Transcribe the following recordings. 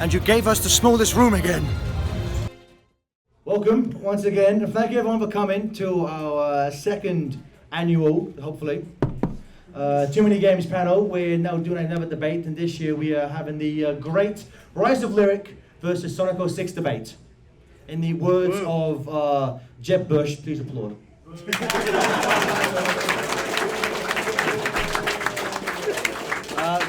and you gave us the smallest room again. Welcome once again, and thank you everyone for coming to our second annual, hopefully, Too Many Games panel. We're now doing another debate, and this year we are having the great Rise of Lyric versus Sonic 06 debate. In the words of Jeb Bush, please applaud.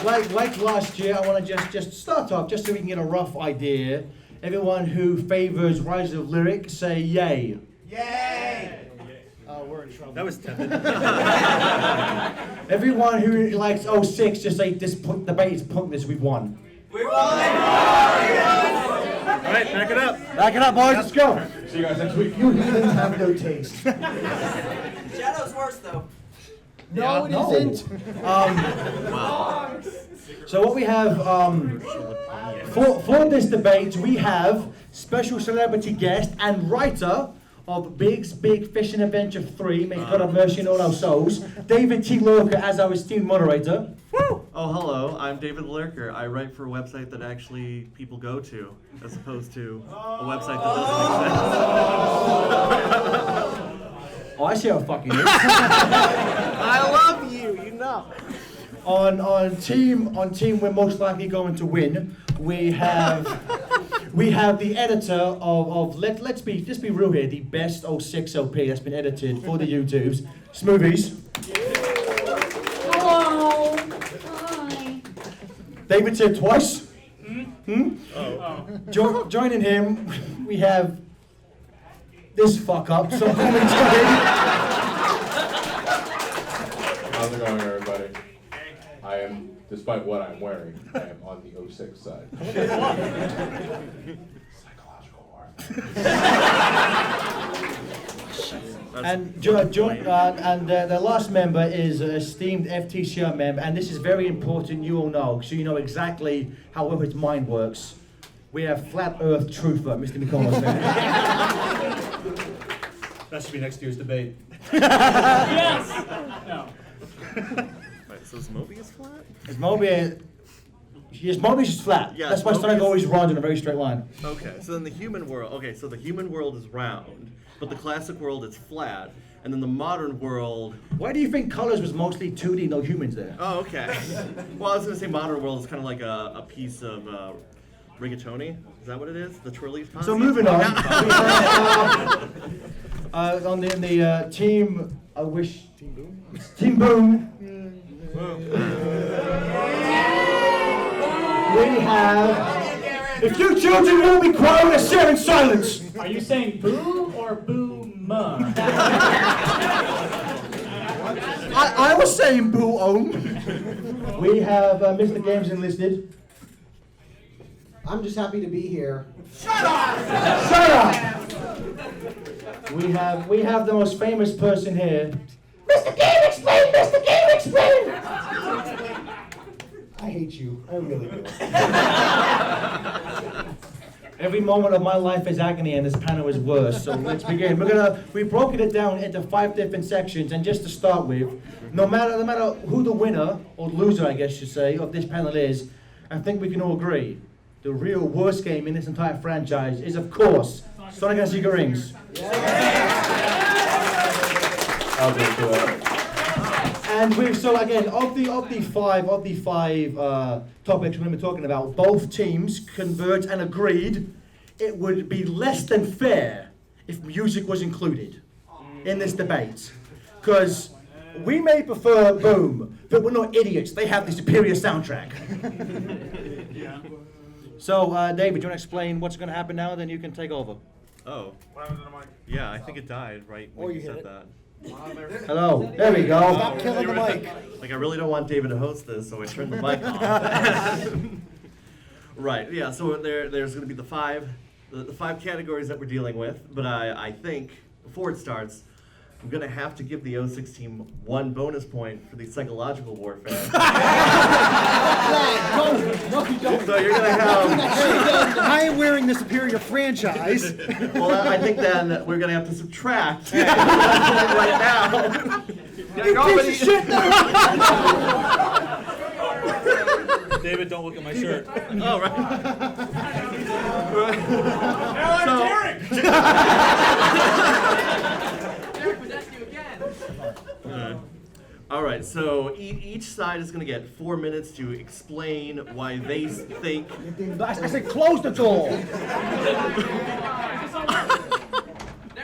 Like last year, I want to just start off, just so we can get a rough idea. Everyone who favors Rise of Lyric, say yay. Yay! We're in trouble. That was tepid. Everyone who likes 06, just say this debate is pointless, we've won. We won! All right, back it up. Back it up, boys, let's go. See you guys next week. You heathens have no taste. Shadow's worse though. No, it isn't. So what we have for this debate, we have special celebrity guest and writer of Big's Big Fishing Adventure 3, may God have mercy on all our souls, David T. Lurker as our esteemed moderator. Woo! Oh, hello. I'm David Lurker. I write for a website that actually people go to, as opposed to a website that doesn't exist. Oh, I see how fucking it is. I love you, you know. On team we're most likely going to win. We have the editor of let's be real here, the best 06 LP that's been edited for the YouTubes, Smoothies. Hello. Hi. David's here twice. Joining him, we have this fuck up. So How's it going, everybody? I am, despite what I'm wearing, I am on the 06 side. Psychological warfare. and the last member is an esteemed FTCR member, and this is very important. You all know, so you know exactly how well his mind works. We have Flat Earth Truther, Mr. Nicholas. That should be next year's debate. Yes. No. Right, so is Mobius flat? Is Mobius just flat. Yeah, That's why Sonic Mobius- always runs in a very straight line. Okay, so then the human world, so the human world is round, but the classic world is flat, and then the modern world, Why do you think Colors was mostly 2D, no humans there? oh, okay. Well, I was gonna say modern world is kind of like a piece of rigatoni. Is that what it is? The Twirlies Ponzi? So moving on. We have, on the team, I wish. Team Boom. We have. If you children won't be quiet, we'll share in silence. Are you saying boo or boo-ma? I was saying boo on. We have Mr. Games enlisted. I'm just happy to be here. Shut up! We have the most famous person here. Mr. Game Explain! Mr. Game Explain! I hate you. I really do. Every moment of my life is agony, and this panel is worse. So let's begin. We've broken it down into 5 different sections, and just to start with, no matter who the winner or loser, I guess you say, of this panel is, I think we can all agree the real worst game in this entire franchise is, of course, Sonic and Secret Rings. I'll get to it. And of the five topics we're going to be talking about, both teams converged and agreed it would be less than fair if music was included in this debate. Because we may prefer Boom, but we're not idiots. They have the superior soundtrack. So, David, do you want to explain what's going to happen now? Then you can take over. Oh. What happened to the mic? Yeah, I think it died right when you said that. Hello. There we go. Stop killing the mic. Like, I really don't want David to host this, so I turned the mic off. Right, yeah, so there's going to be the five categories that we're dealing with, but I think, before it starts, I'm going to have to give the 06 team 1 bonus point for the psychological warfare. No, you don't. So you're going to have... I am wearing the superior franchise. Well, I think then we're going to have to subtract right now. You piece of shit! David, don't look at my shirt. Oh, right. Derek was asking you again. All right, so each side is going to get 4 minutes to explain why they think. I said close the door. There,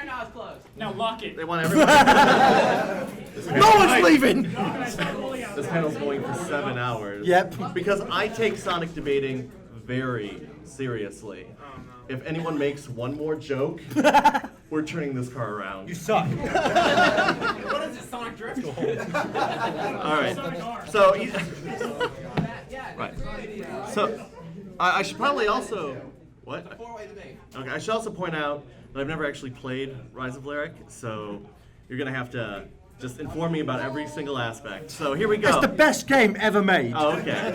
now it's closed. Now lock it. They want everybody. No one's leaving. This panel's going for 7 hours. Yep. Because I take Sonic debating very seriously. If anyone makes one more joke, we're turning this car around. You suck. What is this, Sonic Drift? All right. So, Yeah. right. So, I should probably also. What? Four-way debate. Okay, I should also point out that I've never actually played Rise of Lyric, so you're gonna have to just inform me about every single aspect. So here we go. It's the best game ever made. Oh, okay.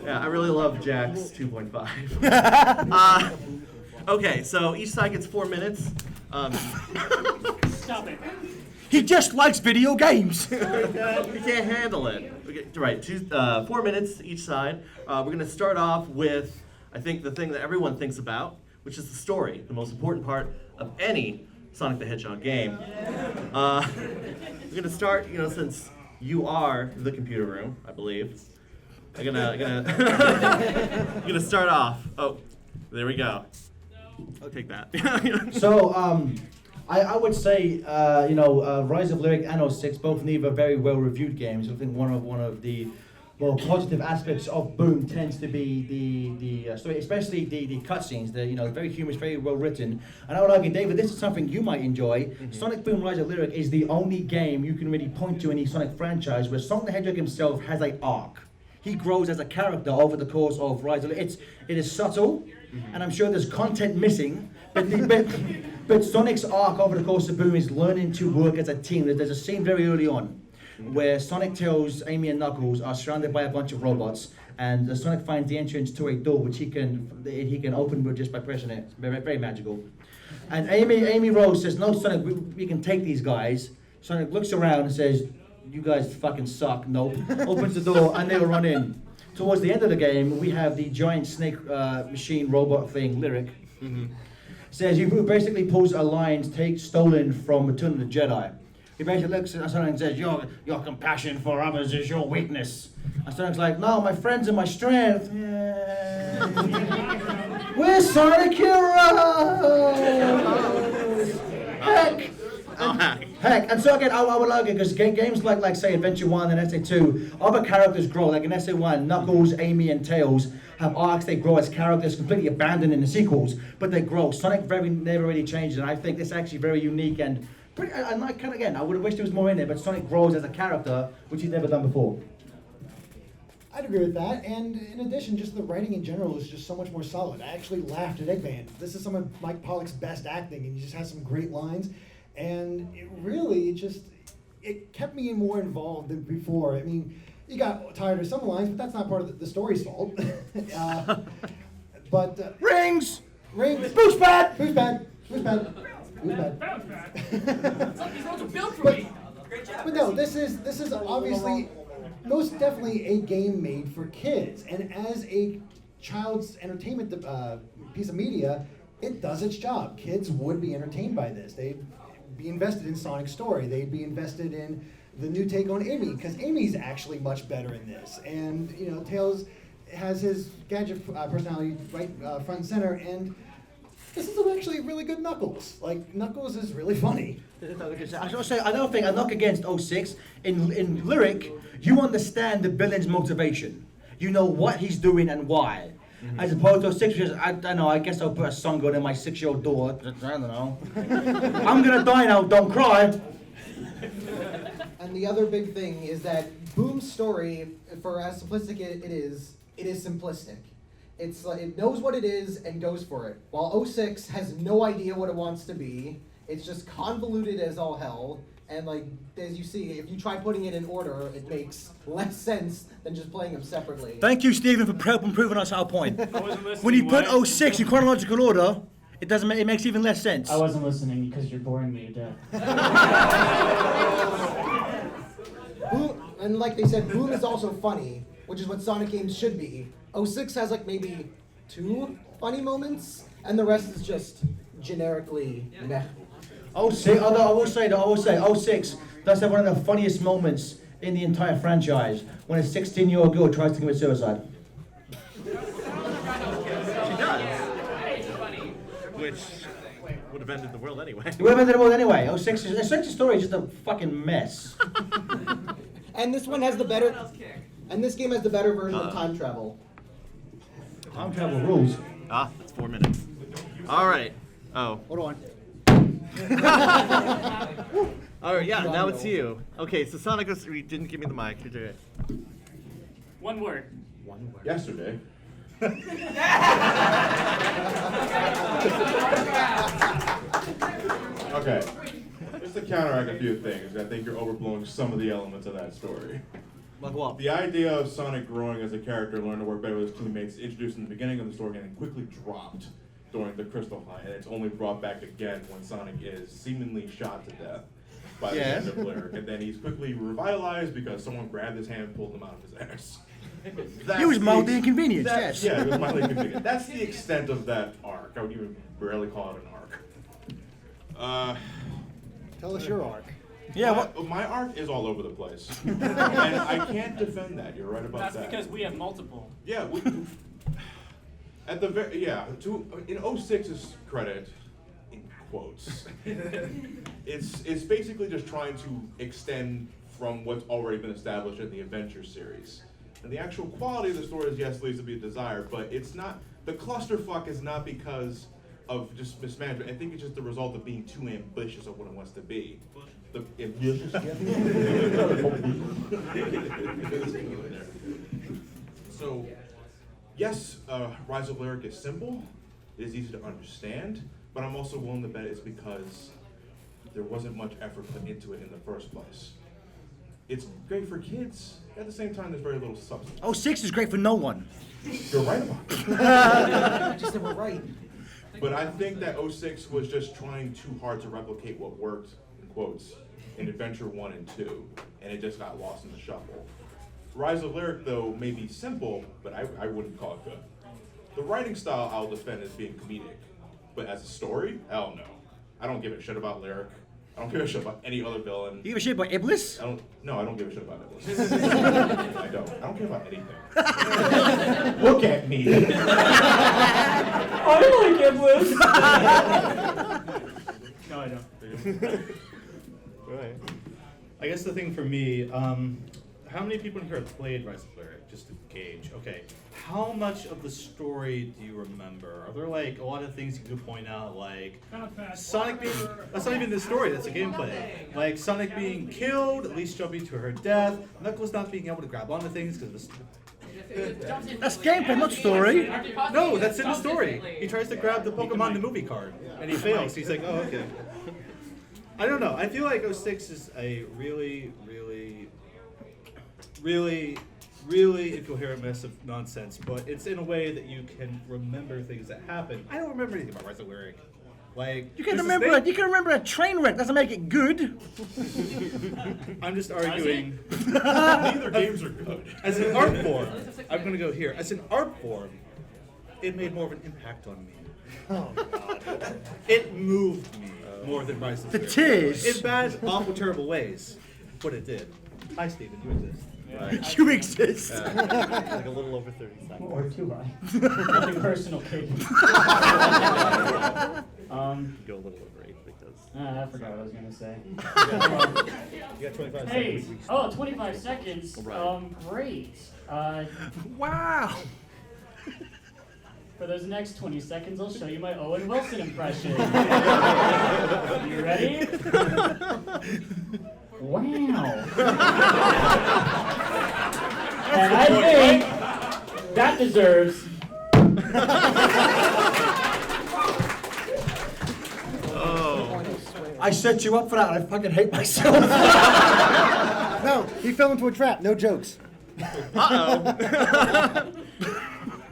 Yeah, I really love Jack's 2.5. Okay, so each side gets 4 minutes. Stop it. He just likes video games. You can't handle it. Okay, right, 4 minutes each side. We're gonna start off with, I think, the thing that everyone thinks about, which is the story, the most important part of any Sonic the Hedgehog game. We're gonna start, since you are the computer room, I believe. I'm gonna start off. Oh, there we go. I'll take that. So, I would say, Rise of Lyric and 06 both neither very well reviewed games. I think one of the more positive aspects of Boom tends to be the story, especially the cutscenes. Very humorous, very well written. And I would argue, David, this is something you might enjoy. Mm-hmm. Sonic Boom Rise of Lyric is the only game you can really point to in the Sonic franchise where Sonic the Hedgehog himself has an arc. He grows as a character over the course of Rise of Lyric. It is subtle, and I'm sure there's content missing, but Sonic's arc over the course of Boom is learning to work as a team. There's a scene very early on where Sonic tells Amy and Knuckles are surrounded by a bunch of robots, and Sonic finds the entrance to a door which he can open with just by pressing it. It's very, very magical. And Amy Rose says, "No, Sonic, we can take these guys." Sonic looks around and says, "You guys fucking suck." Nope. Opens the door and they'll run in. Towards the end of the game, we have the giant snake machine robot thing, Lyric. Says he basically pulls a line stolen from Return of the Jedi. He basically looks at Sonic and says, your compassion for others is your weakness. And Sonic's like, "No, my friends are my strength." Yeah. We're Sonic Heroes! Heck! Heck, and so again, I would argue, because games like say Adventure 1 and SA2, other characters grow. Like in SA1, Knuckles, Amy, and Tails have arcs. They grow as characters, completely abandoned in the sequels, but they grow. Sonic never really changes, and I think this is actually very unique and pretty. I would have wished there was more in it, but Sonic grows as a character, which he's never done before. I'd agree with that, and in addition, just the writing in general is just so much more solid. I actually laughed at Eggman. This is some of Mike Pollock's best acting, and he just has some great lines. And it kept me more involved than before. I mean, you got tired of some lines, but that's not part of the story's fault. Rings! Boost pad! Boost pad! Boost pad! Boost pad! Bounce back. These roads were built for me. Great job. But no, this is obviously most definitely a game made for kids, and as a child's entertainment piece of media, it does its job. Kids would be entertained by this. They'd be invested in Sonic's story. They'd be invested in the new take on Amy, because Amy's actually much better in this. And Tails has his gadget personality right front and center, and this is actually really good Knuckles. Like, Knuckles is really funny. I should say another thing, I knock against 06. In Lyric, you understand the villain's motivation. You know what he's doing and why. As opposed to 6 years, I don't know, I guess I'll put a sun gun in my 6-year-old door. I don't know. I'm gonna die now, don't cry. And the other big thing is that Boom's story, for as simplistic it is simplistic. It's like, it knows what it is and goes for it. While 06 has no idea what it wants to be. It's just convoluted as all hell. And like, as you see, if you try putting it in order, it makes less sense than just playing them separately. Thank you, Stephen, for helping proving us our point. I wasn't listening. When you put Wyatt. 06 in chronological order, it makes even less sense. I wasn't listening because you're boring me to death. Boom, and like they said, Boom is also funny. which is what Sonic games should be. 06 has like maybe 2 funny moments, and the rest is just generically meh. 06, although I will say 06 does have one of the funniest moments in the entire franchise when a 16-year-old girl tries to commit suicide. She does. Which would have ended the world anyway. We haven't ended the world anyway. 06's story is just a fucking mess. And this one has the better, and this game has the better version of time travel. Time travel rules. Ah, that's 4 minutes. All right. Oh. Hold on. All right, yeah, now it's you. Okay, so Sonic 03 didn't give me the mic. You do it. One word. One word. Yesterday. Okay. Just to counteract a few things, I think you're overblowing some of the elements of that story. Like what? The idea of Sonic growing as a character, learning to work better with his teammates, introduced in the beginning of the story and then quickly dropped during the Crystal Hunt, and it's only brought back again when Sonic is seemingly shot to death by the end of Lyric, and then he's quickly revitalized because someone grabbed his hand and pulled him out of his ass. He was mildly inconvenienced, yes. Yeah, it was mildly inconvenient. That's the extent of that arc. I would even barely call it an arc. Tell us your arc. Yeah, my arc is all over the place, and I can't defend that. You're right about That's that. because we have multiple. Yeah, at the very in 06's credit, in quotes, it's basically just trying to extend from what's already been established in the Adventure series. And the actual quality of the story is, yes, leaves to be desired, but it's not, the clusterfuck is not because of just mismanagement. I think it's just the result of being too ambitious of what it wants to be. So, yes, Rise of Lyric is simple, it is easy to understand, but I'm also willing to bet it's because there wasn't much effort put into it in the first place. It's great for kids, at the same time there's very little substance. 06 is great for no one. You're right about that. Just that we're right. But I think that 06 was just trying too hard to replicate what worked, in quotes, in Adventure 1 and 2, and it just got lost in the shuffle. Rise of Lyric, though, may be simple, but I wouldn't call it good. The writing style I'll defend as being comedic, but as a story, hell no. I don't give a shit about Lyric. I don't give a shit about any other villain. You give a shit about Iblis? I don't give a shit about Iblis. I don't care about anything. Look at me. I like Iblis. No, I don't. Right. I guess the thing for me, how many people in here have played Rise of Lyric? Just to gauge. Okay. How much of the story do you remember? Are there like a lot of things you could point out, like Sonic being, that's not even the story, that's the gameplay. Like Sonic being killed, at least jumping to her death, Knuckles not being able to grab onto things because of the That's gameplay, not story. No, that's in the story. He tries to grab the Pokemon the movie card, and he fails. He's like, oh, okay. I don't know. I feel like 06 is a really incoherent mess of nonsense, but it's in a way that you can remember things that happen. I don't remember anything about Rise of Lyric. Like, You can remember a train wreck. Doesn't make it good. I'm just arguing. Neither games are good. As an art form, I'm gonna go here. As an art form, it made more of an impact on me. Oh, God. It moved me more than Rise of The Lyric. tears. In bad, awful, terrible ways, but it did. Hi, Steven. You exist. Right. You exist. Like a little over 30 seconds. Or too high. Nothing personal, kid. Go a little over 8 because. I forgot what I was gonna say. You got 25 Hey, seconds. 25 seconds. Right. Great. Wow. For those next 20 seconds, I'll show you my Owen Wilson impression. You ready? Wow. And I think that deserves. I set you up for that and I fucking hate myself. No, he fell into a trap. No jokes.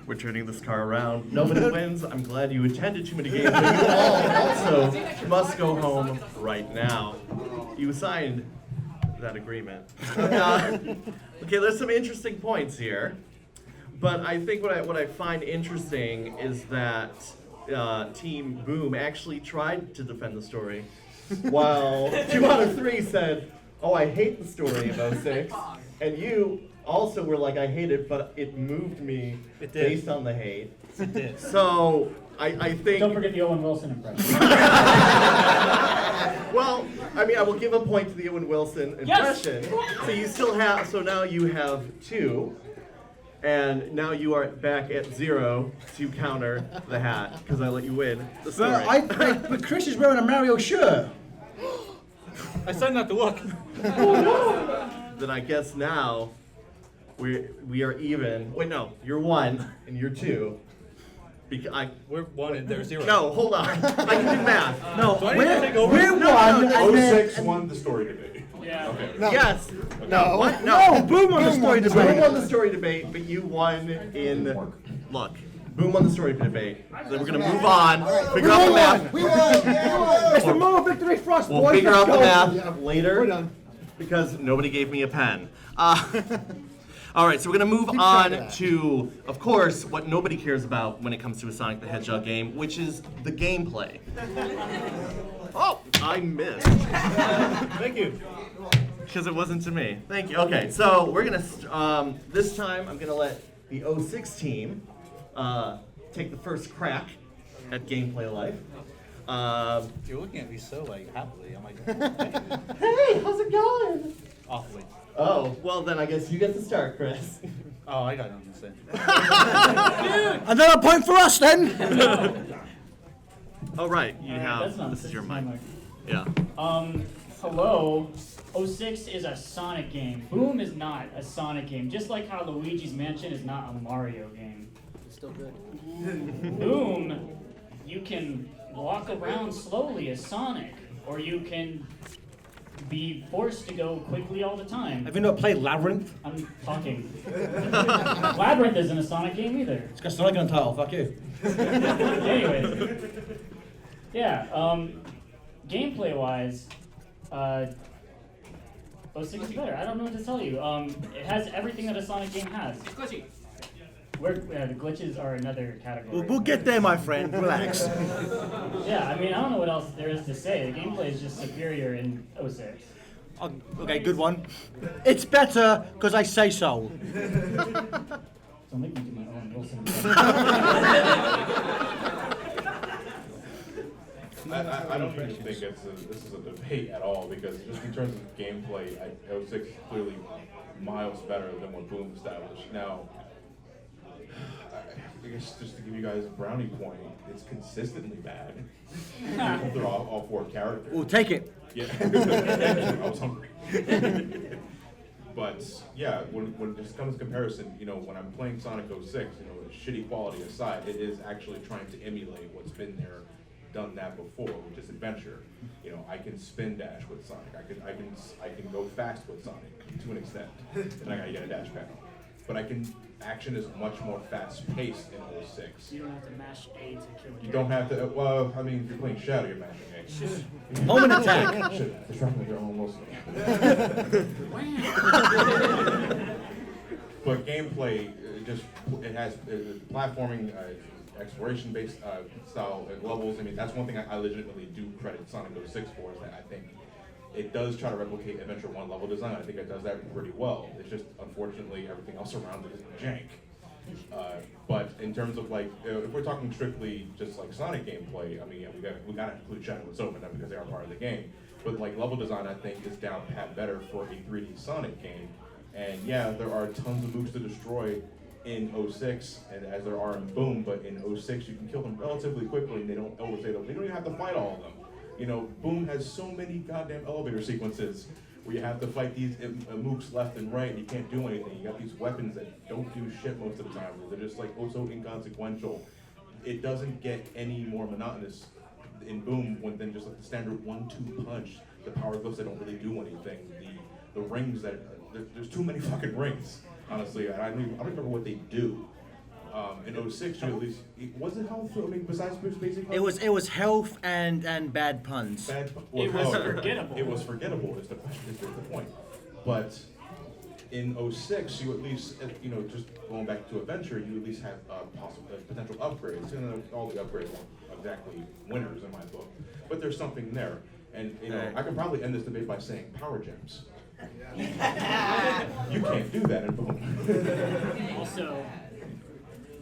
We're turning this car around. Nobody wins. I'm glad you attended too many games, but you all also must go home right now. You signed that agreement. Okay, there's some interesting points here, but I think what I find interesting is that Team Boom actually tried to defend the story, while 2 out of 3 said, "Oh, I hate the story of 06," and you also were like, "I hate it, but it moved me It did. based on the hate." It did. So I think. Don't forget the Owen Wilson impression. Well, I mean, I will give a point to the Owen Wilson Yes! impression. So you still have. So now you have 2, and now you are back at 0 to counter the hat because I let you win the story. But Chris is wearing a Mario shirt. I said not to look. Then I guess now we are even. Wait, no, you're 1 and you're 2. Because We're 1 and they're 0. no, hold on. I can do math. No, Do I need to take over? we're No, one. no, and then- 06 won the story debate. Yeah. Okay. Yes. No, What? no, Boom on the story Boom debate. won the story debate, but you won in luck. Boom won the story debate. Then we're gonna move on. Figure out the math. We won! It's the moral victory for us, We'll boys. figure out Let's the go. math later. We're done. Because nobody gave me a pen. All right, so we're gonna move track on of that. to, of course, what nobody cares about when it comes to a Sonic the Hedgehog game, which is the gameplay. Oh, I missed. Thank you. Because it wasn't to me. Thank you. Okay, so we're gonna this time I'm gonna let the 06 team take the first crack at gameplay life. You're looking at me so like happily. I'm like, Hey, how's it going? awfully. Oh, well then I guess you get to start, Chris. Oh, I got nothing to say. And then a point for us then. Oh right, you Alright, have. that's not- This is your my mic. mic. Yeah. Hello. 06 is a Sonic game. Boom is not a Sonic game. Just like how Luigi's Mansion is not a Mario game. It's still good. Boom, you can walk around slowly as Sonic, or you can be forced to go quickly all the time. Have you not played Labyrinth? I'm talking. Labyrinth isn't a Sonic game either. It's got Sonic on the title. Fuck you. Anyways, yeah. Gameplay wise, 06 is better. I don't know what to tell you. It has everything that a Sonic game has. Glitchy. The glitches are another category. We'll get there, my friend. Relax. Yeah, I mean, I don't know what else there is to say. The gameplay is just superior in 06. Okay, good one. It's better because I say so. Don't make me do my own Wilson. I don't even think this is a debate at all, because just in terms of gameplay, 06 is clearly miles better than what Boom established. Now, I guess just to give you guys a brownie point, it's consistently bad. They're all 4 characters. We'll take it. Yeah, I was hungry. But yeah, when this comes to comparison, when I'm playing Sonic 06, shitty quality aside, it is actually trying to emulate what's been there, done that before, which is adventure. I can spin dash with Sonic. I can go fast with Sonic to an extent, and I gotta get a dash panel. But action is much more fast paced in 06. You don't have to mash A to kill a You don't have to. Well, I mean, if you're playing Shadow, you're mashing A. Moment attack. Shit, distracting your own Wilson. But gameplay, it has platforming, exploration-based style levels. I mean, that's one thing I legitimately do credit Sonic 06 for, is that I think it does try to replicate Adventure 1 level design. I think it does that pretty well. It's just, unfortunately, everything else around it is jank. But in terms of if we're talking strictly just like Sonic gameplay, I mean, yeah, we gotta include Shadow and Soma because they are part of the game. But level design, I think, is down pat better for a 3D Sonic game. And yeah, there are tons of moves to destroy in 06, and as there are in Boom, but in 06 you can kill them relatively quickly, and they don't even have to fight all of them. Boom has so many goddamn elevator sequences where you have to fight these mooks left and right, and you can't do anything. You got these weapons that don't do shit most of the time. They're just so inconsequential. It doesn't get any more monotonous in Boom than just the standard 1-2 punch. The power glyphs that don't really do anything. The rings there's too many fucking rings. Honestly, I don't remember what they do. In 06, at least, was it health? I mean, besides basic health? It was health and bad puns. It was forgettable. It was forgettable. Is the question? Is the point? But in 06, you at least, you know, just going back to Adventure, you at least have possible potential upgrades. And all the upgrades weren't exactly winners in my book, but there's something there. And you know, I can probably end this debate by saying power gems. You can't do that in Boom.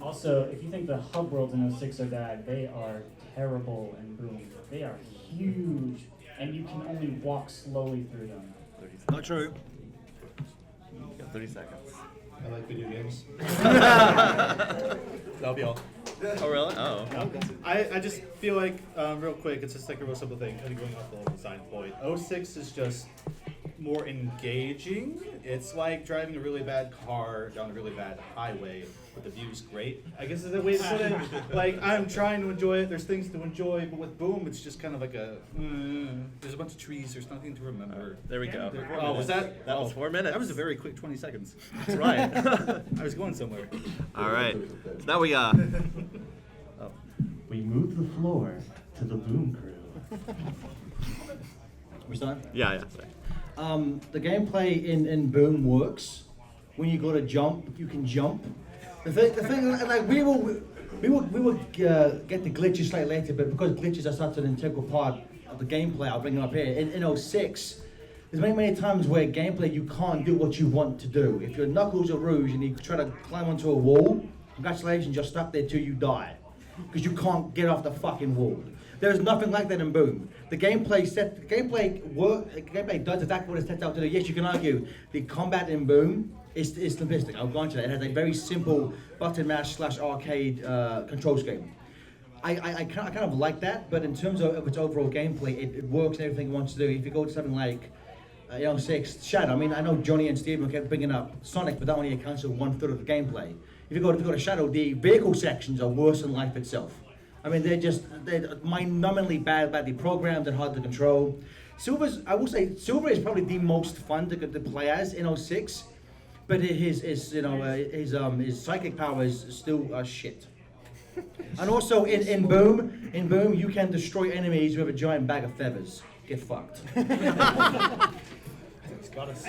Also, if you think the hub worlds in 06 are bad, they are terrible in Boom. They are huge, and you can only walk slowly through them. Not true. You got 30 seconds. I like video games. That'll be all. Oh, really? Oh. I just feel like, real quick, it's just like a real simple thing, kind of going off the whole design point. 06 is just more engaging. It's like driving a really bad car down a really bad highway, but the view's great. I guess is the way to put it. Like, I'm trying to enjoy it, there's things to enjoy, but with Boom, it's just kind of like a, there's a bunch of trees, there's nothing to remember. There we go. Oh, was that? That was 4 minutes. That was a very quick 20 seconds. That's right. I was going somewhere. All right. So now we we move the floor to the Boom crew. We done? Yeah. Sorry. The gameplay in Boom works. When you go to jump, you can jump. The thing, like we will get the glitches slightly later, but because glitches are such an integral part of the gameplay, I'll bring them up here. In 06, there's many times where gameplay you can't do what you want to do. If you're Knuckles or Rouge and you try to climb onto a wall, congratulations, you're stuck there till you die, because you can't get off the fucking wall. There's nothing like that in Boom. The gameplay does exactly what it's set out to do. Yes, you can argue the combat in Boom is simplistic. I'll go into that. It has a very simple button mash / arcade control scheme. I kind of like that, but in terms of its overall gameplay, it works in everything it wants to do. If you go to something like 06 Shadow, I mean, I know Johnny and Steven kept bringing up Sonic, but that only accounts for 1/3 of the gameplay. If you go to Shadow, the vehicle sections are worse than life itself. I mean, they're mind-numbingly badly programmed and hard to control. I will say, Silver is probably the most fun to play as in 06, but his psychic power is still shit. And also in Boom, you can destroy enemies with a giant bag of feathers. Get fucked. I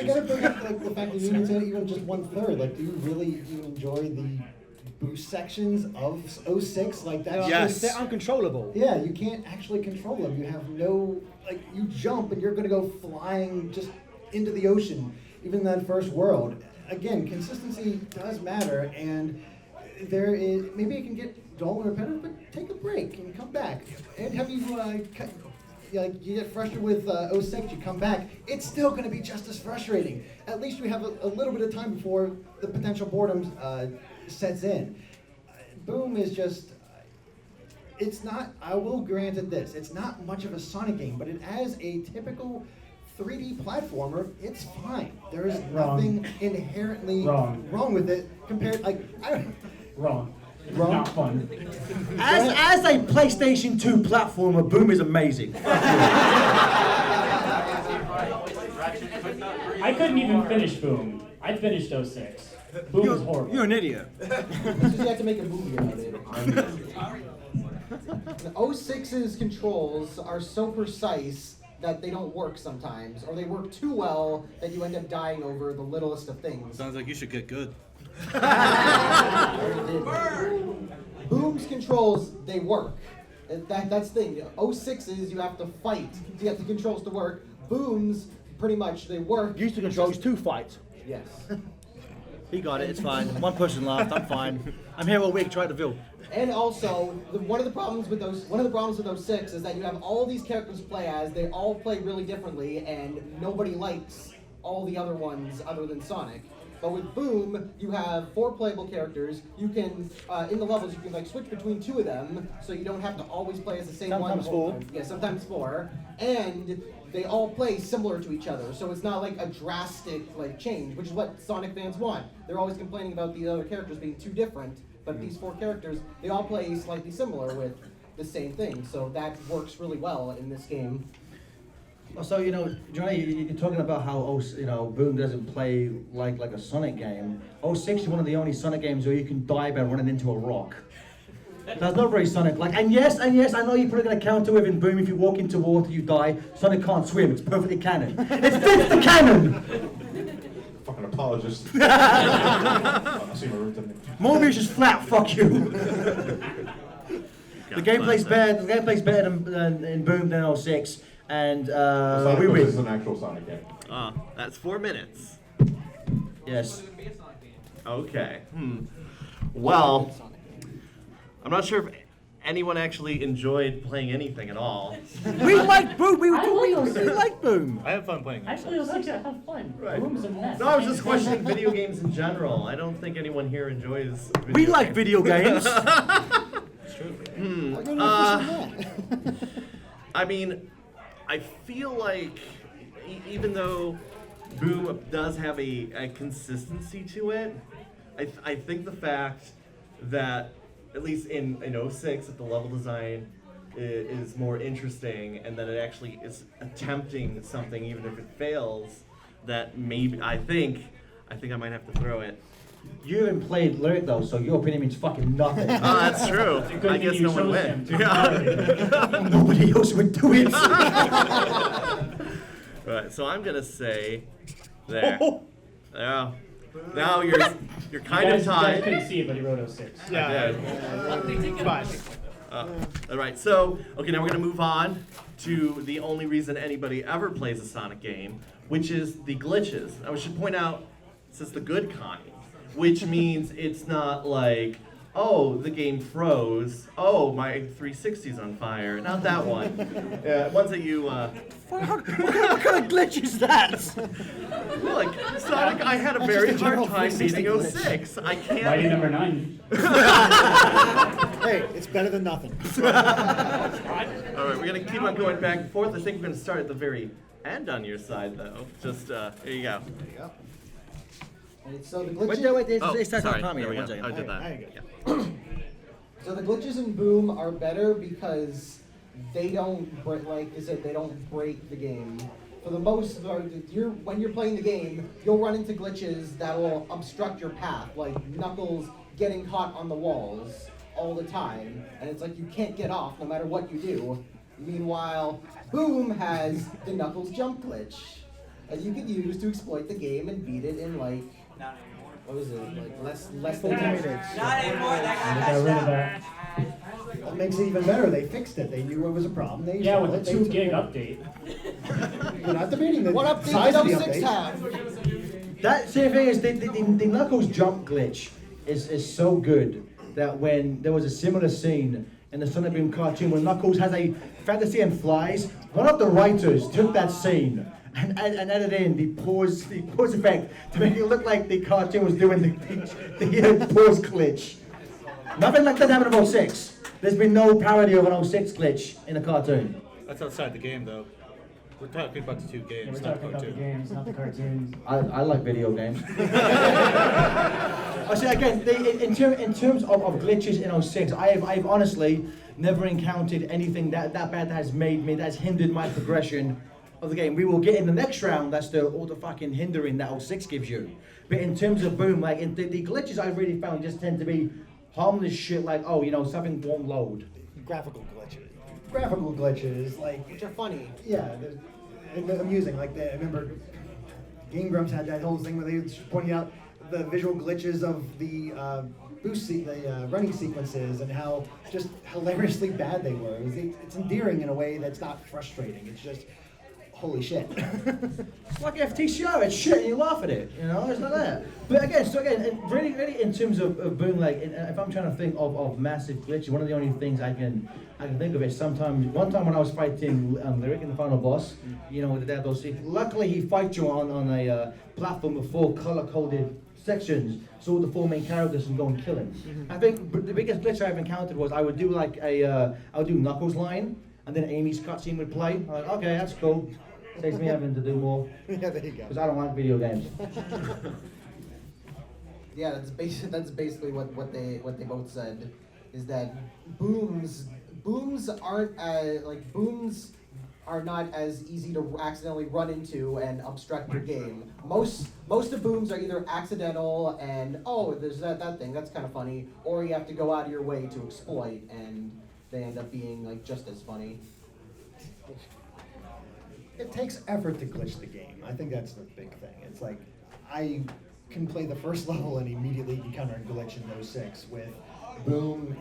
gotta bring up like the fact that you said even just 1/3. Like, do you really enjoy the boost sections of 06? Like that's Yes. just, They're uncontrollable. yeah, you can't actually control them. You have no, like, you jump and you're gonna go flying just into the ocean, even in that first world. Again, consistency does matter, and there is, maybe it can get dull and repetitive, but take a break and come back. And have you, you get frustrated with 06, you come back, it's still gonna be just as frustrating. At least we have a little bit of time before the potential boredom sets in. Boom is just, it's not, I will grant it this, it's not much of a Sonic game, but it as a typical 3D platformer, it's fine. There is nothing inherently wrong with it compared, like, Wrong. Wrong? Not fun. As a PlayStation 2 platformer, Boom is amazing. I couldn't even finish Boom. I finished 06. Boom is horrible. You're an idiot. Because you have to make a movie about it. The 06's controls are so precise that they don't work sometimes, or they work too well that you end up dying over the littlest of things. Sounds like you should get good. Boom's controls, they work. That's the thing. 06's, you have to fight to get the controls to work. Boom's, pretty much, they work. Use the controls to fight. Yes. He got it, it's fine. One person laughed, I'm fine. I'm here all week trying to build. And also, one of the problems with 06 is that you have all these characters to play as. They all play really differently, and nobody likes all the other ones other than Sonic. But with Boom, you have 4 playable characters. You can, in the levels, you can like switch between 2 of them, so you don't have to always play as the same one. Sometimes 4. Yeah, sometimes 4. And they all play similar to each other, so it's not like a drastic like change, which is what Sonic fans want. They're always complaining about the other characters being too different, but these 4 characters, they all play slightly similar with the same thing, so that works really well in this game. So, Johnny, you're talking about how, Boom doesn't play like a Sonic game. 06 is one of the only Sonic games where you can die by running into a rock. That's not very Sonic-like. And yes, I know you're probably going to counter with in Boom, if you walk into water, you die. Sonic can't swim. It's perfectly canon. It fits the canon! Fucking apologist. I'll see my room today. Mobius is flat. Fuck you. The gameplay's better. The gameplay's better than in Boom than 06, and Sonic we Forces is win. an actual Sonic game. That's 4 minutes. Yes. Gonna be a Sonic game. Okay. Well, I'm not sure if anyone actually enjoyed playing anything at all. We like Boom. We like like Boom. I have fun playing. Actually, 06 I have fun. Right. Boom's a mess. No, I was just questioning video games in general. I don't think anyone here enjoys video We like games. video games. It's true. I mean, I feel like even though Boom does have a consistency to it, I think the fact that, at least in 06, that the level design is more interesting and that it actually is attempting something even if it fails, that maybe, I think I might have to throw it. You haven't played Lyric though, so your opinion means fucking nothing. Oh, that's true. It's a good I thing guess you no one chose went. him. Yeah. Nobody else would do it. Right, so I'm gonna say there. Yeah. Now you're kind You of guys tied. couldn't see it, but he wrote 06. Yeah. All right, so okay, now we're gonna move on to the only reason anybody ever plays a Sonic game, which is the glitches. I should point out, this is the good kind, which means it's not like, oh, the game froze. Oh, my 360's on fire. Not that one. Ones that you. What kind of glitch is that? Look, Sonic, I had a very hard time beating 06. I can't. Mighty number 9. Hey, it's better than nothing. All right, we're gonna keep on going back and forth. I think we're gonna start at the very end on your side, though. Just here you go. And so the Wait, glitches. it's that sorry. time There we here. go. One I second. did that. There you Yeah. So the glitches in Boom are better because they don't like I said, they don't break the game. For the most part, when you're playing the game, you'll run into glitches that will obstruct your path, like Knuckles getting caught on the walls all the time, and it's like you can't get off no matter what you do. Meanwhile, Boom has the Knuckles jump glitch that you can use to exploit the game and beat it in like Not anymore. what was it, like less than 40 10 minutes. minutes. Not anymore. That Got got rid of messed that. That makes it even better. They fixed it. They knew it was a problem. They Yeah, solved with it. the They 2 took gig it. update. We're not debating the What update size of the did 06 update. have? That same thing is the Knuckles jump glitch is so good that when there was a similar scene in the Sonic Boom cartoon when Knuckles has a fantasy and flies, one of the writers took that scene and added in the pause effect to make it look like the cartoon was doing the pause glitch. Nothing like that happened in 06. There's been no parody of an 06 glitch in a cartoon. That's outside the game, though. We're talking about the two Yeah, games, we're not talking about the cartoon. games, not the cartoons. I like video games. I say again, in terms of glitches in 06, I've honestly never encountered anything that bad that has that's hindered my progression of the game. We will get in the next round, that's all the fucking hindering that 06 gives you. But in terms of Boom, like the glitches I've really found just tend to be harmless shit like, oh, something won't load. Graphical glitches. Graphical glitches, like Which are funny. yeah, they're amusing. Like I remember, Game Grumps had that whole thing where they were pointing out the visual glitches of the running sequences and how just hilariously bad they were. It's endearing in a way that's not frustrating. It's just holy shit. It's like FTCO, it's shit and you laugh at it, it's not that. But again, really in terms of Boom, like, if I'm trying to think of massive glitches, one of the only things I can think of is one time when I was fighting Lyric in the final boss, with the Dead Sea, luckily he fights you on a platform with 4 color-coded sections, so all the 4 main characters can go and kill him. I think the biggest glitch I've encountered was I would do like I would do Knuckles line, and then Amy's cutscene would play. I'm like, okay, that's cool. Saves me having to do more. Yeah, there you go. Because I don't like video games. Yeah, that's basically what they both said, is that booms are not as easy to accidentally run into and obstruct your game. Most of booms are either accidental and there's that thing, that's kind of funny, or you have to go out of your way to exploit and they end up being like just as funny. It takes effort to glitch the game. I think that's the big thing. It's like I can play the first level and immediately encounter a glitch in 06. With Boom,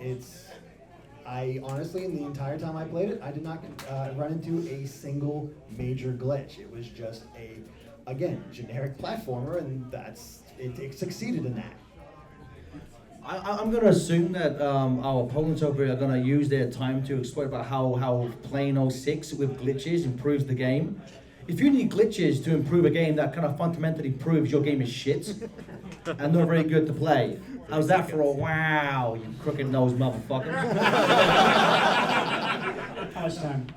I honestly, in the entire time I played it, I did not run into a single major glitch. It was just again, generic platformer, and it succeeded in that. I'm going to assume that our opponents over here are going to use their time to explain about how playing 06 with glitches improves the game. If you need glitches to improve a game, that kind of fundamentally proves your game is shit and not very good to play. How's that for a wow, you crooked-nosed motherfucker? How much time?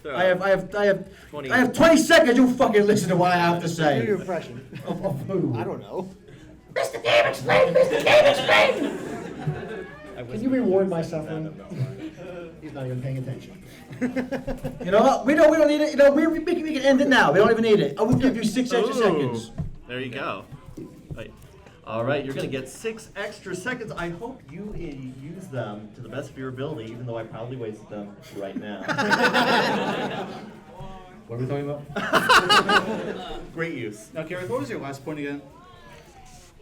I have 20 seconds. You fucking listen to what I have to say. Do your impression. Of who? I don't know. Mr. Game Explain! Mr. Game Explain! Can you reward my suffering? He's not even paying attention. You know what? We don't need it. You know, we can end it now. We don't even need it. I will give you 6 extra seconds. There you go. Right. All right, you're going to get 6 extra seconds. I hope you use them to the best of your ability, even though I probably wasted them right now. What are we talking about? Great use. Now, Gareth, what was your last point again?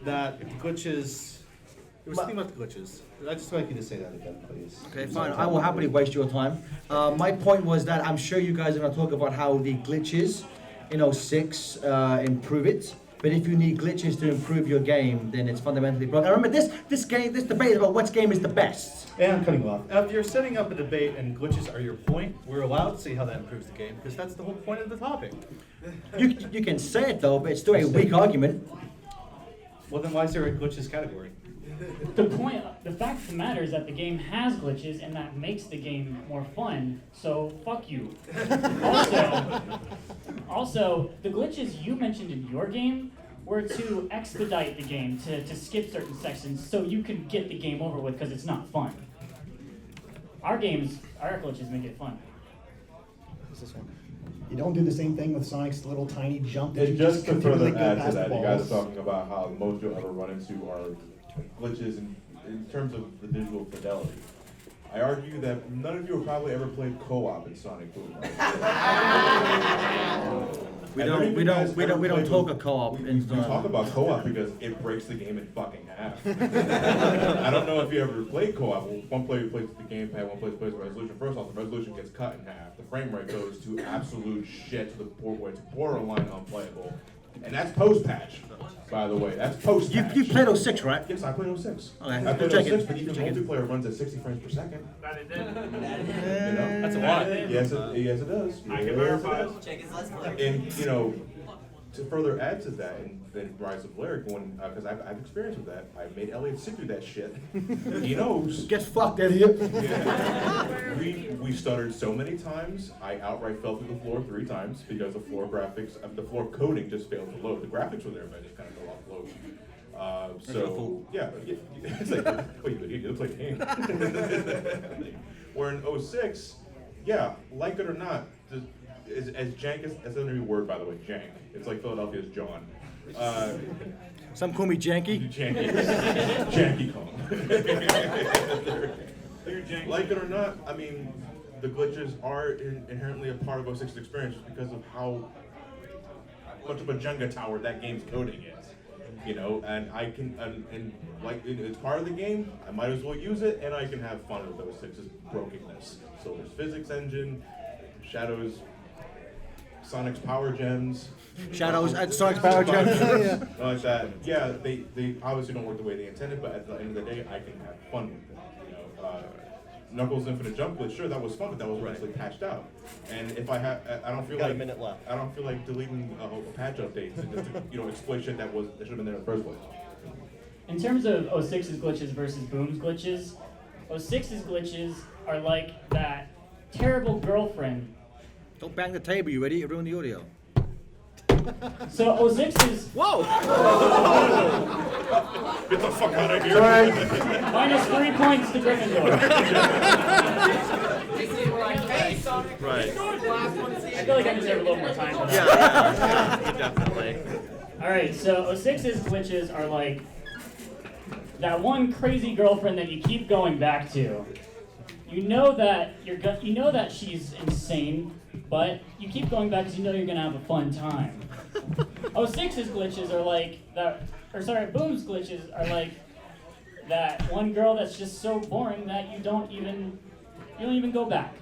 That the glitches. There was something about the glitches. I'd just like you to say that again, please. Okay, fine. I will happily waste your time. My point was that I'm sure you guys are going to talk about how the glitches in 06 improve it. But if you need glitches to improve your game, then it's fundamentally broken. I remember this debate about what game is the best. And I'm cutting you off. If you're setting up a debate and glitches are your point, we're allowed to see how that improves the game, because that's the whole point of the topic. You can say it though, but it's still a weak argument. Well, then why is there a glitches category? The fact of the matter is that the game has glitches, and that makes the game more fun. So fuck you. Also, the glitches you mentioned in your game were to expedite the game, to skip certain sections, so you can get the game over with because it's not fun. Our glitches make it fun. What's this one? You don't do the same thing with Sonic's little tiny jump that And you just to continually further go add to past that, the you guys are balls. talking about how most you'll ever run into are glitches in terms of the visual fidelity. I argue that none of you have probably ever played co-op in Sonic Boom. We don't talk a co-op in We talk about co-op because it breaks the game in fucking half. I don't know if you ever played co-op. One player plays the gamepad, one player plays the resolution. First off, the resolution gets cut in half. The frame rate goes to absolute shit to the point where it's borderline unplayable. And that's post-patch, by the way. That's post-patch. You played 06, right? Yes, I played 06. Okay, I played check it. 06, but even Check it. multiplayer runs at 60 frames per second. You know? That's a lot. Yes, it does. I can Yes, verify. it does. Check his Let's Play. And, you know, to further add to that, and then Rise of Blair, because I've experienced with that. I made Elliot sit through that shit. He knows. Get fucked, idiot. Yeah. We stuttered so many times, I outright fell through the floor 3 times because the floor graphics, the floor coding just failed to load. The graphics were there, but it just kind of fell off load. So, yeah, it's like, wait, it looks like a game. Where in 06, yeah, like it or not, as jank as another word, by the way, jank. It's like Philadelphia's John. Some call me janky. Janky. Janky Kong. Like it or not, I mean, the glitches are inherently a part of 06's experience because of how much of a Jenga tower that game's coding is. You know, and I can, and like it's part of the game, I might as well use it, and I can have fun with 06's brokenness. So there's physics engine, Shadows, Sonic's power gems. Shadows at Sonic's Power Gems. Like that. Yeah, they obviously don't work the way they intended, but at the end of the day, I can have fun with it. You know, Knuckles Infinite Jump Glitch, sure, that was fun, but that was eventually patched out. And if I don't feel Got like a minute left. I don't feel like deleting patch updates and just to, exploit shit that should have been there in the first place. In terms of 06's glitches versus Boom's glitches, 06's glitches are like that terrible girlfriend. Don't bang the table, you idiot. Ruin the audio. So 06 is Whoa! Get the fuck out of here! minus 3 points to Gryffindor. Right. I feel like I deserve a little more time for that. Yeah, definitely. Alright, so 06's glitches are like that one crazy girlfriend that you keep going back to. You know that she's insane, but you keep going back because you know you're gonna have a fun time. 06's glitches are like that Boom's glitches are like that one girl that's just so boring that you don't even go back.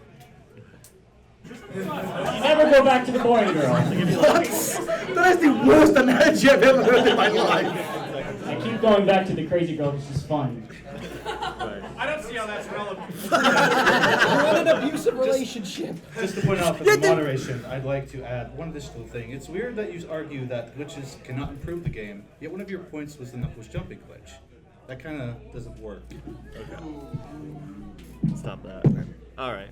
You never go back to the boring girl. What? That is the worst analogy I've ever heard in my life. I keep going back to the crazy girl because she's fun. I don't see how that's relevant. You're in an abusive relationship. Just to point out for the moderation, I'd like to add one additional thing. It's weird that you argue that glitches cannot improve the game, yet one of your points was the knuckles jumping glitch. That kind of doesn't work. Stop that. All right.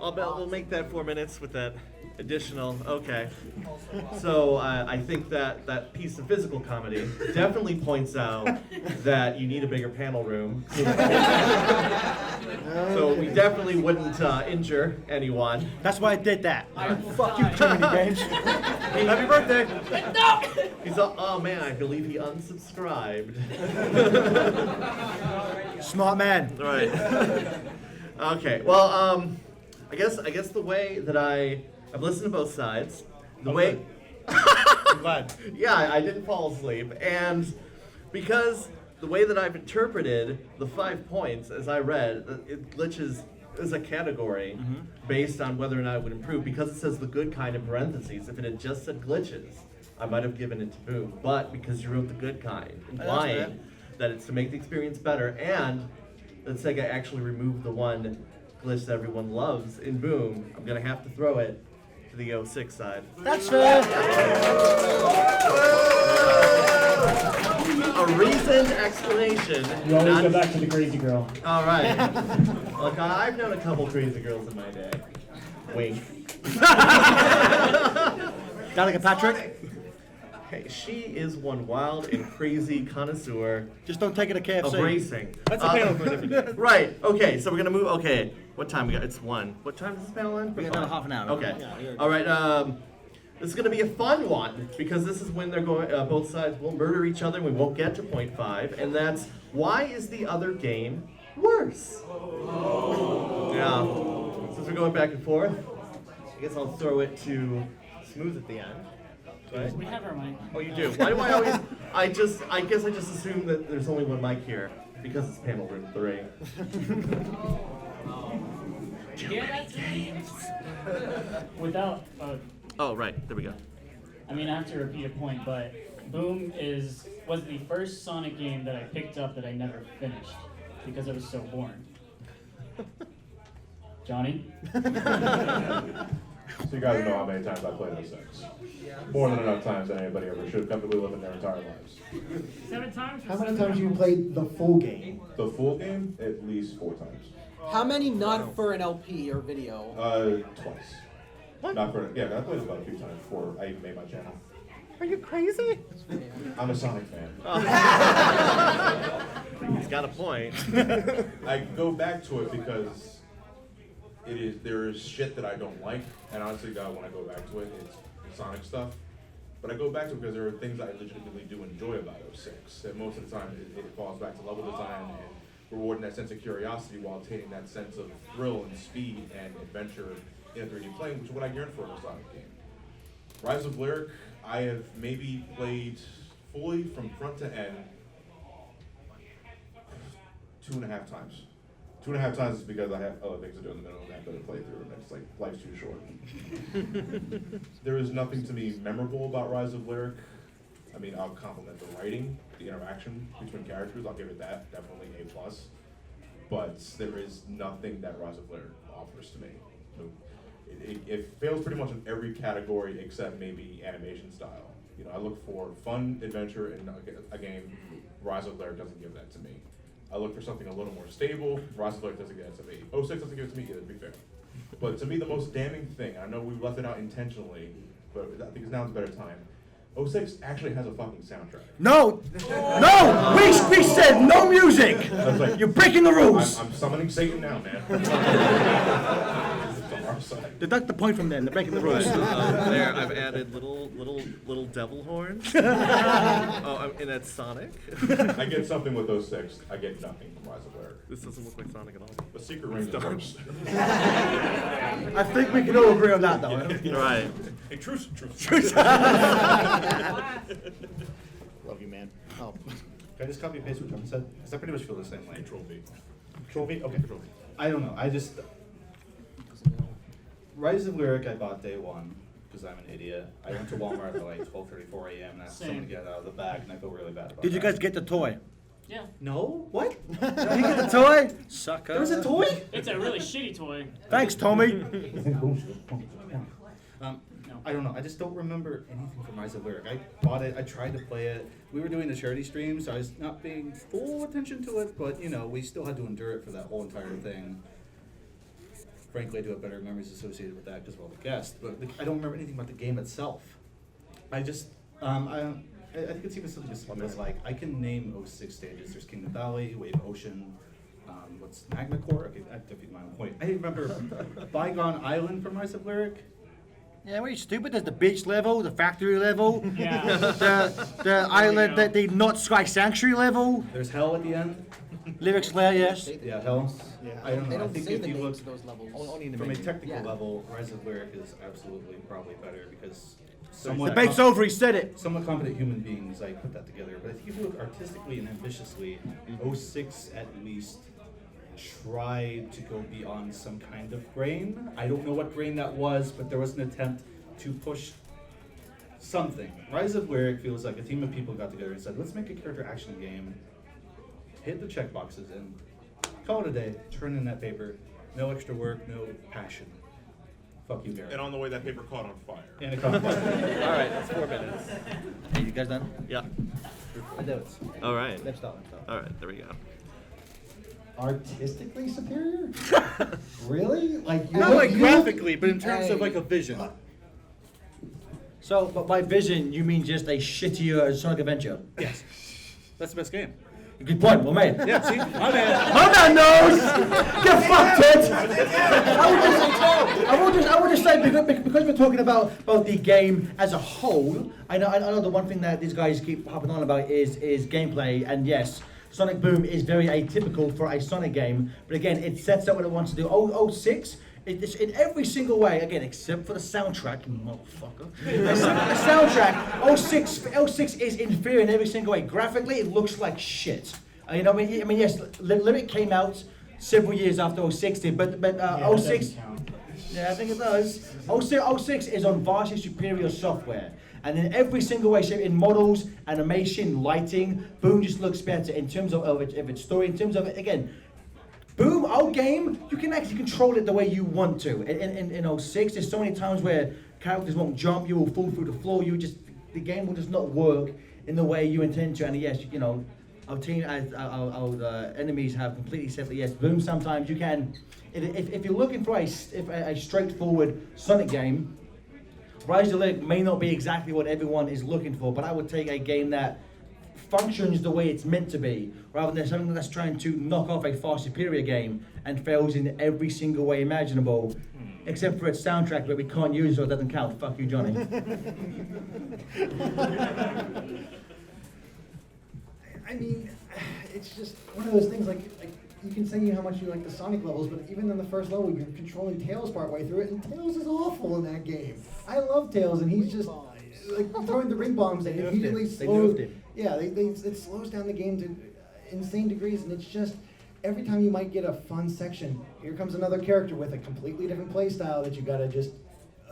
We'll make that 4 minutes with that additional. Okay. So I think that piece of physical comedy definitely points out that you need a bigger panel room. So we definitely wouldn't injure anyone. That's why I did that. Fuck you, too many games. Happy birthday. He's oh man, I believe he unsubscribed. Smart man. Right. Okay. Well, I guess the way that I've listened to both sides. The way I'm glad. yeah, I didn't fall asleep, and because the way that I've interpreted the 5 points as I read, glitches is a category based on whether or not it would improve. Because it says the good kind in parentheses. If it had just said glitches, I might have given it to Boom. But because you wrote the good kind, implying that it's to make the experience better, and that Sega actually removed the one glitch that everyone loves in Boom, I'm gonna have to throw it to the 06 side. That's fair. A reasoned explanation. You always not- go back to the crazy girl. All right. Look, I've known a couple crazy girls in my day. Wink. Danica Patrick, Hey, she is one wild and crazy connoisseur just don't take it to KFC. of racing. That's a panel for a different day. Right. Okay. So we're gonna move. Okay. What time we got? It's 1. What time is this panel end? We got another half an hour. Okay. Yeah, you're- All right. This is gonna be a fun one because this is when they're going. Both sides will murder each other. And we won't get to point 5, and that's why is the other game worse? Yeah. Since we're going back and forth, I guess I'll throw it to Smooth at the end. Right? We have our mic. Oh, you do. Why do I always? I guess I just assume that there's only one mic here because it's panel room 3. Without, Oh, right. There we go. I mean, I have to repeat a point, but Boom was the first Sonic game that I picked up that I never finished because it was so boring. Johnny? So you guys know how many times I played 06. More than enough times that anybody ever should comfortably live in their entire lives. 7 times? How many times have you played the full game? The full game, at least 4 times. How many not for an LP or video? Twice. Not for, yeah, I played it about a few times before I even made my channel. Are you crazy? I'm a Sonic fan. He's got a point. I go back to it because there is shit that I don't like, and honestly, God, when I go back to it, it's Sonic stuff. But I go back to it because there are things I legitimately do enjoy about 06. And most of the time, it falls back to level design and rewarding that sense of curiosity while attaining that sense of thrill and speed and adventure in a 3D plane, which is what I yearn for in a Sonic game. Rise of Lyric, I have maybe played fully from front to end 2.5 times. 2.5 times is because I have other things to do in the middle of that to play through, and it's like, life's too short. There is nothing to me memorable about Rise of Lyric. I mean, I'll compliment the writing, the interaction between characters, I'll give it that, definitely A+. But there is nothing that Rise of Lyric offers to me. It fails pretty much in every category except maybe animation style. You know, I look for fun adventure in a game. Rise of Lyric doesn't give that to me. I look for something a little more stable. Rise of Lyric doesn't give that to me. 06 doesn't give it to me either, to be fair. But to me, the most damning thing, I know we left it out intentionally, but I think now's a better time. 06 actually has a fucking soundtrack. No! No! We said no music! I was like, You're breaking the rules! I'm summoning Satan now, man. It's on our side. Deduct the point from them, they're breaking the rules. There, I've added little devil horns. And that's Sonic. I get something with 06. I get nothing from Rise of Lyric. This doesn't look like Sonic at all. The Secret Ring is worse. I think we can all agree on that, though. Right. Hey, truce. Love man. Oh. Can I just copy and paste what John said? Because I pretty much feel the same way. Control V. Control V? Okay. I don't know. I just. Rise of Lyric, I bought day one because I'm an idiot. I went to Walmart at like 12:34 a.m. and asked someone to get it out of the bag, and I feel really bad about Did you that. guys get the toy? Yeah. No? What? You get the toy? Sucker. There was a toy? It's a really shitty toy. Thanks, Tommy. I don't know. I just don't remember anything from Rise of Lyric. I bought it. I tried to play it. We were doing the charity stream, so I was not paying full attention to it. But you know, we still had to endure it for that whole entire thing. Frankly, I do have better memories associated with that because of all the guests. But I don't remember anything about the game itself. I just, I think it's even something as simple as like I can name 06 stages. There's Kingdom Valley, Wave Ocean. What's Magma Core? Okay, I defeated my own point. I remember Bygone Island from Rise of Lyric. Yeah, what are you stupid? There's the beach level, the factory level, Yeah. the island, the Not Sky Sanctuary level, There's Hell at the end. Lyric Slayer, yes. Yeah, Hell. Yeah. I don't They know. I don't think say if the you look names of those levels. Only in the from a menu. technical Yeah. level, Rise of Lyric is absolutely probably better because The somewhat debate's over, he said it. somewhat competent human beings like put that together. But I think if you look artistically and ambitiously, 06 at least tried to go beyond some kind of grain. I don't know what grain that was, but there was an attempt to push something. Rise of Lyric feels like a team of people got together and said, let's make a character action game, hit the checkboxes, and call it a day, turn in that paper. No extra work, no passion. Fuck you, Gary. And on the way, that paper caught on fire. And it comes. All right, that's 4 minutes. Hey, you guys done? Yeah. I do it. All right. Let's start. All right, there we go. Artistically superior? Really? Like Not like graphically, but in terms of like a vision. So, but by vision, you mean just a shittier Sonic Adventure? Yes. That's the best game. Good point, well made. Yeah, see? My man. My man knows! Get fucked, Ted! I would just say, because we're talking about the game as a whole, I know the one thing that these guys keep hopping on about is gameplay, and yes, Sonic Boom is very atypical for a Sonic game, but again, it sets up what it wants to do. 06, it's in every single way, again, except for the soundtrack, you motherfucker. Except for the soundtrack, 06 is inferior in every single way. Graphically, it looks like shit. You know, I mean, yes, Lyric came out several years after 06 did, but Yeah, that 06, doesn't count. yeah, I think it does. 06 is on vastly superior software. And in every single way, shape, in models, animation, lighting, Boom just looks better in terms of its story, in terms of, again, Boom, our game, you can actually control it the way you want to. In 06, there's so many times where characters won't jump, you will fall through the floor, the game will just not work in the way you intend to. And yes, you know, our team, our enemies have completely said that yes, Boom, sometimes you can, if you're looking for a straightforward Sonic game, Rise of Lyric may not be exactly what everyone is looking for, but I would take a game that functions the way it's meant to be, rather than something that's trying to knock off a far superior game and fails in every single way imaginable, except for its soundtrack, but we can't use it, so it doesn't count. Fuck you, Johnny. I mean, it's just one of those things like you can say how much you like the Sonic levels, but even in the first level, you're controlling Tails partway through it, and Tails is awful in that game. I love Tails, and he's just like throwing the ring bombs, and They immediately nerfed it. They slows. nerfed it. Yeah, it slows down the game to insane degrees, and it's just every time you might get a fun section, here comes another character with a completely different play style that you gotta just,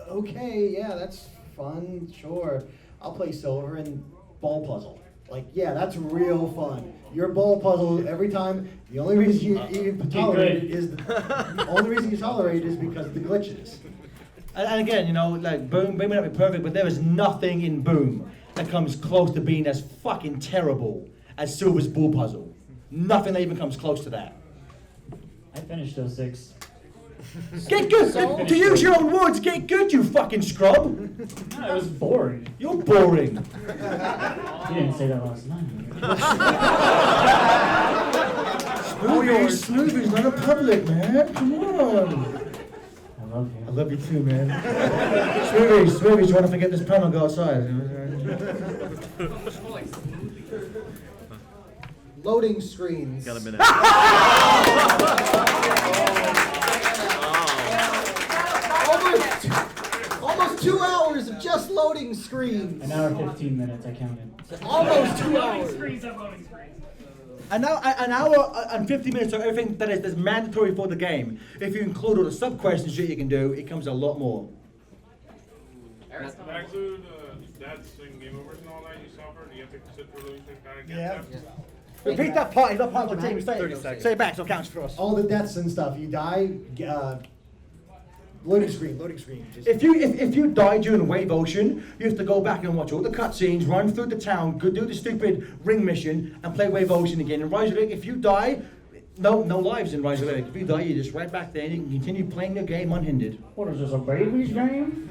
okay, yeah, that's fun, sure. I'll play Silver and Ball Puzzle. Like, yeah, that's real fun. Your ball puzzle every time. The only reason you even tolerate it is the only reason you tolerate it is because of the glitches. And again, you know, like Boom may not be perfect, but there is nothing in Boom that comes close to being as fucking terrible as Silver's Ball Puzzle. Nothing that even comes close to that. I finished 06. Get good! To use your own words, get good, you fucking scrub! No, it was boring. You're boring. You didn't say that last night. Smoothie's not a public, man. Come on. I love you. I love you too, man. Smoothies, you want to forget this panel, go outside. Loading screens. Got a minute. Almost 2 hours of just loading. loading screens. An hour 15 minutes, I counted. Almost 2 Loading hours. screens on loading screens. An hour and 50 minutes of everything that's mandatory for the game. If you include all the sub-questions that you can do, it comes a lot more. Does that include stats and game overs and all that you suffer? Do you have to sit through those things kind of get Yeah. them? Repeat that part, he's not part of the team. Say 30 it. seconds. Say it back so it counts for us. All the deaths and stuff. You die, loading screen. Just If you die during Wave Ocean, you have to go back and watch all the cutscenes, run through the town, go do the stupid ring mission, and play Wave Ocean again. In Rise of Lyric, if you die, no lives in Rise of Lyric. If you die, you're just right back there and you can continue playing the game unhindered. What is this, a baby's game?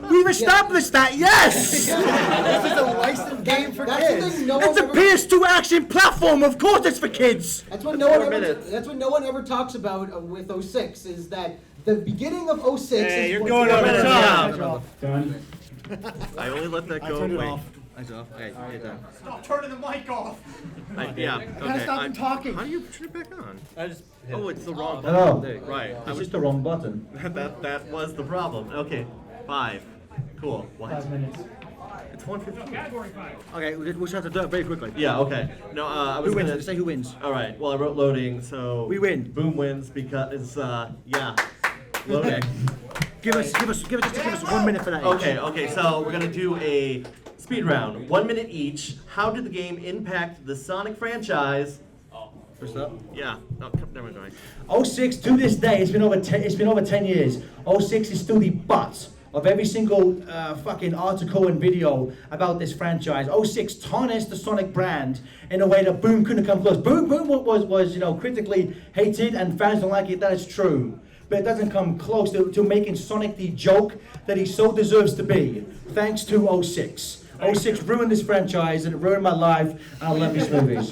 We've established that, yes! this is a licensed game for That's the kids. thing. No It's one a ever. PS2 action platform, of course it's for kids! That's what no one 4 ever. minutes. That's what no one ever talks about with 06 is that the beginning of 06 Hey, is you're what's going going over the on. top. Done. I only let that I go. turned it Wait. off. It's off. Okay, get done. Stop turning the mic off. Yeah. I gotta Okay. stop him talking. How do you turn it back on? I just hit Oh, it. it's the wrong Hello. button. There, right. I It's was just the wrong button. that was the problem. Okay. 5. Cool. What? 5 minutes. It's 1:15. Category 5. Okay, we'll just have to do it very quickly. Yeah. Okay. No. I was Who wins? gonna Say who wins. All right. Well, I wrote loading, so We win. Boom wins because yeah, loading. Give us 1 minute for that. each. Okay. So we're gonna do a speed round, 1 minute each. How did the game impact the Sonic franchise? First up. Yeah. Oh, come, never mind. 06 to this day, it's been over 10 years. 06 is still the butt of every single fucking article and video about this franchise. 06 tarnished the Sonic brand in a way that Boom couldn't come close. Boom was critically hated and fans don't like it. That is true. But it doesn't come close to making Sonic the joke that he so deserves to be. Thanks to 06. 06 ruined this franchise and it ruined my life and I love these movies.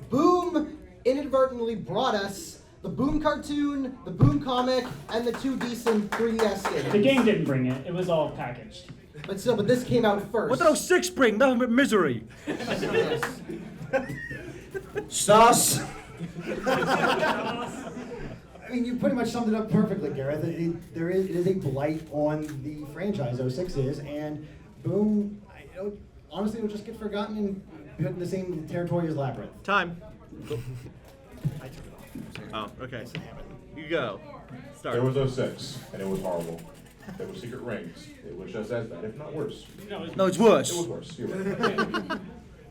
Boom inadvertently brought us the Boom cartoon, the Boom comic, and the 2 decent 3DS games. The game didn't bring it. It was all packaged. But still, this came out first. What did 06 bring? Nothing but misery. Yes. Sus. I mean, you pretty much summed it up perfectly, Gareth. It is a blight on the franchise, 06 is, and Boom, honestly, it'll just get forgotten and put in the same territory as Labyrinth. Time. I turned it Oh, off. okay. You go. Start. There was 06, and it was horrible. There were secret rings. It was just as bad, if not worse. No, it's worse. It was worse, you're right.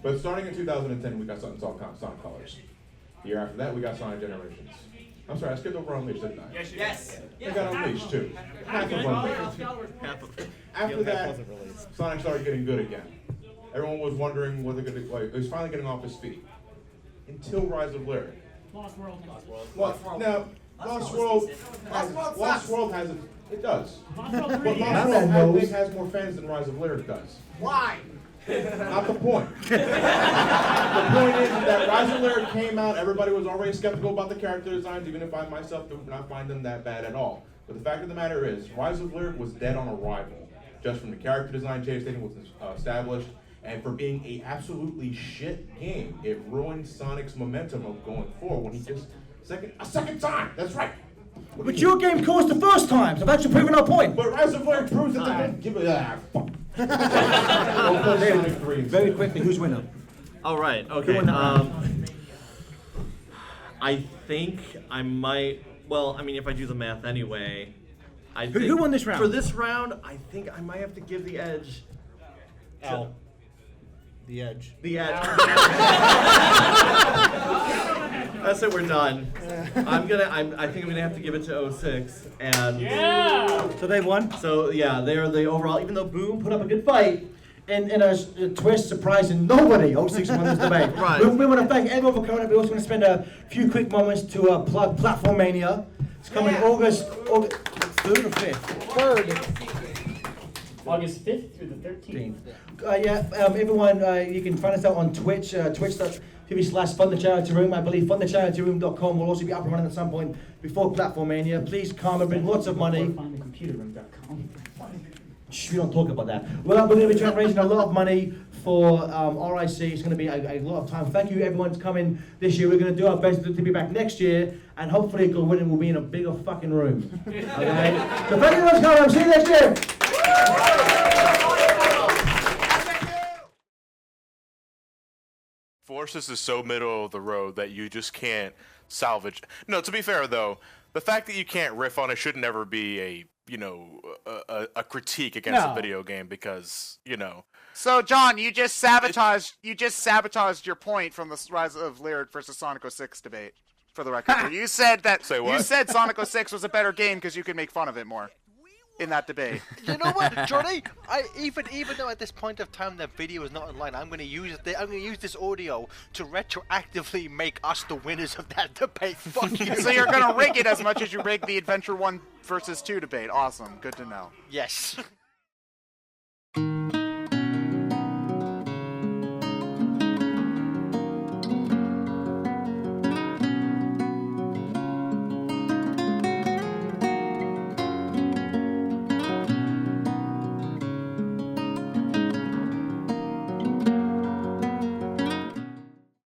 But starting in 2010, we got something called Sonic Colors. The year after that, we got Sonic Generations. I'm sorry, I skipped over Unleashed, didn't I? Yes. We got Unleashed, too. Half of Unleashed. Half of it. After That that, wasn't released. Sonic started getting good again. Everyone was wondering what they're gonna like. He was finally getting off his feet. Until Rise of Lyric. Lost World. What? Now, Lost World has it. It does. Lost World But 3. Lost World, I think, has more fans than Rise of Lyric does. Why? Not the point. The point is that Rise of Lyric came out, everybody was already skeptical about the character designs, even if I myself do not find them that bad at all. But the fact of the matter is, Rise of Lyric was dead on arrival. Just from the character design, Jay Staten was established, and for being a absolutely shit game, it ruined Sonic's momentum of going forward when he just a second time. That's right. But your game caused the first time, so that's your proving our point. But Rise of Lyric proves that they don't give a fuck. Go play Sonic 3 instead. Very quickly, who's winner? All right. Okay. won that round? I think I might. Well, I mean, if I do the math anyway, I Who think won this round? For this round, I think I might have to give the edge. to- Ow. The edge. The edge. That's it. We're done. I think I'm gonna have to give it to 06. And Yeah! So they won. so yeah, they're the overall. Even though Boom put up a good fight. In a twist surprising nobody, 06 won this debate. Right. We want to thank everyone for coming up. We also want to spend a few quick moments to plug Platform Mania. It's coming August 3rd or 5th? 3rd. August 5th through the 13th. Everyone, you can find us out on Twitch, twitch.tv/FundTheCharityRoom. I believe FundTheCharityRoom.com will also be up and running at some point before Platform Mania. Please come and bring lots of money. FindTheComputerroom.com. Shh, we don't talk about that. Well, we're going to be raising a lot of money for RIC. It's going to be a lot of time. Thank you, everyone, for coming this year. We're going to do our best to be back next year, and hopefully, God willing, we'll be in a bigger fucking room. Okay? So thank you very much, coming. See you next year. Forces is so middle of the road that you just can't salvage. No, to be fair though, the fact that you can't riff on it should never be a critique against a video game because So, John, you just sabotaged your point from the Rise of Lyric versus Sonic 06 debate. For the record, you said that Say what? you said Sonic 06 was a better game because you could make fun of it more in that debate. You know what, Jordy? Even though at this point of time that video is not online, I'm going to use this audio to retroactively make us the winners of that debate. Fuck you. So you're gonna rig it as much as you rigged the Adventure 1 versus 2 debate. Awesome. Good to know. Yes.